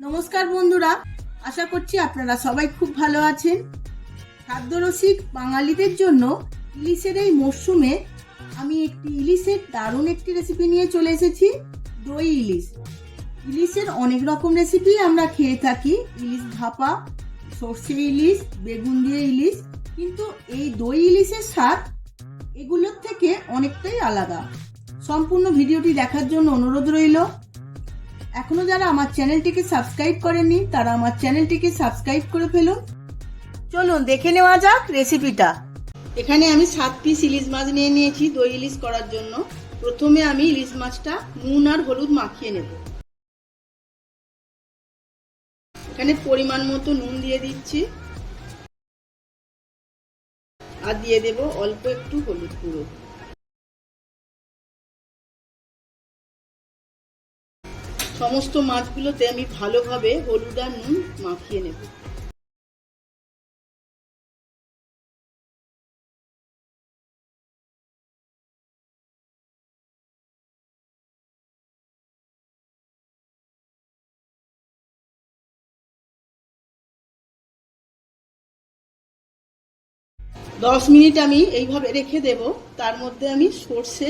নমস্কার বন্ধুরা, আশা করছি আপনারা সবাই খুব ভালো আছেন। খাদ্যরসিক বাঙালিদের জন্য ইলিশের এই মরশুমে আমি একটি ইলিশের দারুণ একটি রেসিপি নিয়ে চলে এসেছি, দই ইলিশ। ইলিশের অনেক রকম রেসিপি আমরা খেয়ে থাকি, ইলিশ ভাপা, সর্ষে ইলিশ, বেগুন দিয়ে ইলিশ, কিন্তু এই দই ইলিশের স্বাদ এগুলোর থেকে অনেকটাই আলাদা। সম্পূর্ণ ভিডিওটি দেখার জন্য অনুরোধ রইল। এখনো যারা আমার চ্যানেলটিকে সাবস্ক্রাইব করেননি তারা আমার চ্যানেলটিকে সাবস্ক্রাইব করে ফেলুন। চলুন দেখে নেওয়া যাক রেসিপিটা। এখানে আমি 7 পিস ইলিশ মাছ নিয়ে নিয়েছি দই ইলিশ করার জন্য। প্রথমে আমি ইলিশ মাছটা নুন আর হলুদ মাখিয়ে নেব। এখানে পরিমাণ মতো নুন দিয়ে দিচ্ছি আর দিয়ে দেব অল্প একটু হলুদ গুঁড়ো। সমস্ত মাছগুলোতে আমি ভালোভাবে হলুদ আর নুন মাখিয়ে নেব। দশ মিনিট আমি এইভাবে রেখে দেব। তার মধ্যে আমি সর্ষে,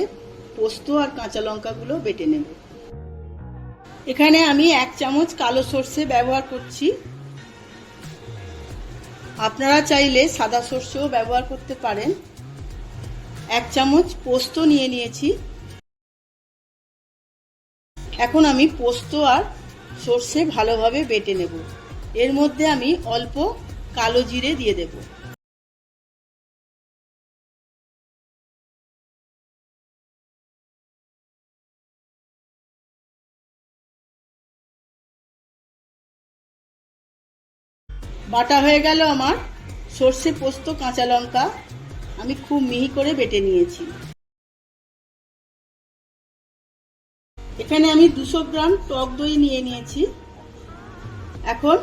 পোস্ত আর কাঁচা লঙ্কাগুলো বেটে নেব। এখানে আমি 1 চামচ কালো সর্ষে ব্যবহার করছি। আপনারা চাইলে সাদা সর্ষেও ব্যবহার করতে পারেন। 1 চামচ পোস্ত নিয়ে নিয়েছি। এখন আমি পোস্ত আর সর্ষে ভালোভাবে বেটে নেব। এর মধ্যে আমি অল্প কালো জিরে দিয়ে দেব। বাটা হয়ে গেল আমার সর্ষে, পোস্ত, কাঁচা লঙ্কা। আমি খুব মিহি করে বেটে নিয়েছি। এখানে আমি 200 গ্রাম টক দই নিয়ে নিয়েছি। এখন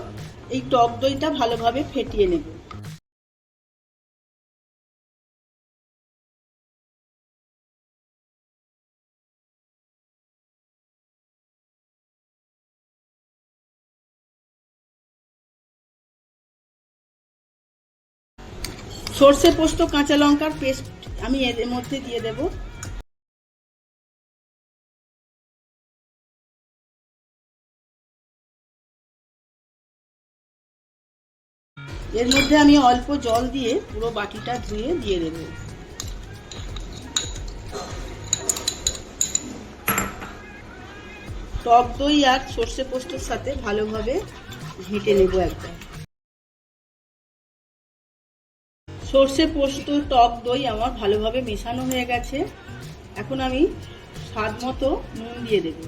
এই টক দইটা ভালোভাবে ফেটিয়ে নেব। সর্ষে, পোস্ত, কাঁচা লঙ্কার পেস্ট আমি এর মধ্যে দিয়ে দেব। এর মধ্যে আমি অল্প জল দিয়ে পুরো বাটিটা ধুয়ে দিয়ে দেব। টক দই আর সর্ষে পোস্তর সাথে ভালোভাবে ঘেঁটে নেব একবার। সর্ষে, পোস্ত, টক দই আমার ভালোভাবে মেশানো হয়ে গেছে। এখন আমি স্বাদ মতো নুন দিয়ে দেব।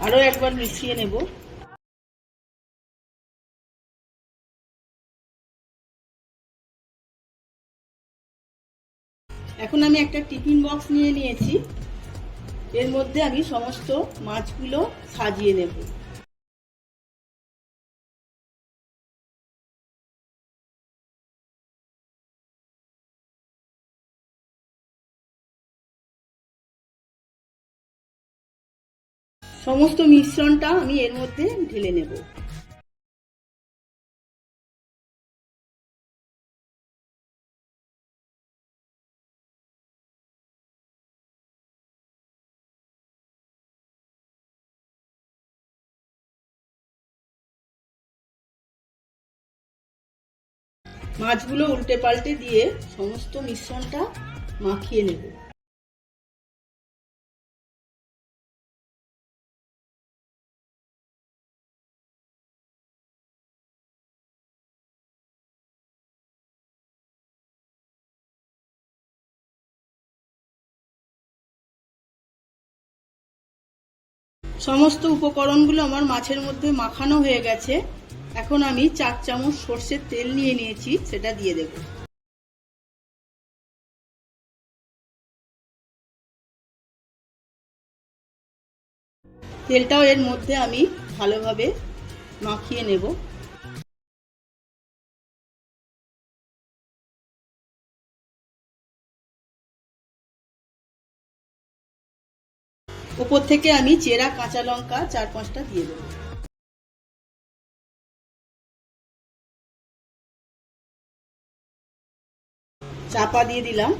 আরো একবার মিশিয়ে নেব। এখন আমি একটা টিফিন বক্স নিয়ে নিয়েছি। এর মধ্যে আমি সমস্ত মাছগুলো সাজিয়ে নেব। সমস্ত মিশ্রণটা আমি এর মধ্যে ঢেলে নেব। মাছগুলো উল্টে পাল্টে দিয়ে সমস্ত মিশ্রণটা মাখিয়ে নেব। সমস্ত উপকরণগুলো আমার মাছের মধ্যে মাখানো হয়ে গেছে। এখন আমি 4 চামচ সর্ষের তেল নিয়ে নিয়েছি, সেটা দিয়ে দেব। তেলটাও এর মধ্যে আমি ভালোভাবে মাখিয়ে নেব। উপর থেকে আমি চেরা কাঁচা লঙ্কা 4-5টা দিয়ে দেবো। চাপা দিয়ে দিলাম।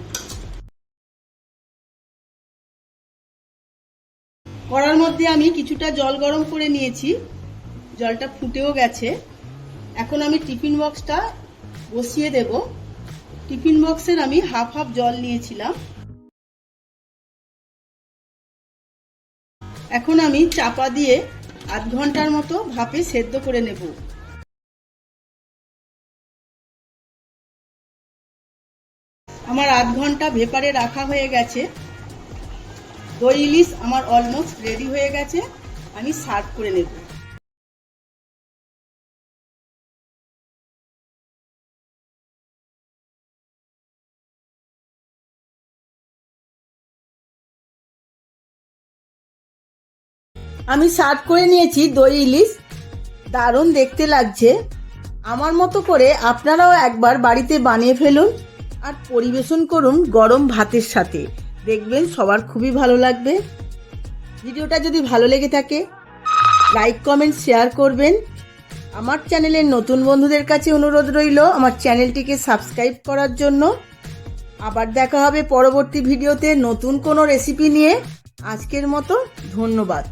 কড়ার মধ্যে আমি কিছুটা জল গরম করে নিয়েছি, জলটা ফুটেও গেছে। এখন আমি টিফিন বক্সটা বসিয়ে দেব। টিফিন বক্সের আমি হাফ হাফ জল নিয়েছিলাম। এখন আমি চাপা দিয়ে আধ ঘন্টার মতো ভাপে সেদ্ধ করে নেব। আমার আধ ঘন্টা ভেপারে রাখা হয়ে গেছে। দই ইলিশ আমার অলমোস্ট রেডি হয়ে গেছে। আমি সার্ভ করে নেব। আমি সার্ভ করে নিয়েছি দই ইলিশ। দারুণ দেখতে লাগছে। আমার মতো করে আপনারাও একবার বাড়িতে বানিয়ে ফেলুন আর পরিবেশন করুন গরম ভাতের সাথে। দেখবেন সবার খুবই ভালো লাগবে। ভিডিওটা যদি ভালো লেগে থাকে লাইক কমেন্ট শেয়ার করবেন। আমার চ্যানেলের নতুন বন্ধুদের কাছে অনুরোধ রইল আমার চ্যানেলটিকে সাবস্ক্রাইব করার জন্য। আবার দেখা হবে পরবর্তী ভিডিওতে নতুন কোনো রেসিপি নিয়ে। আজকের মতো ধন্যবাদ।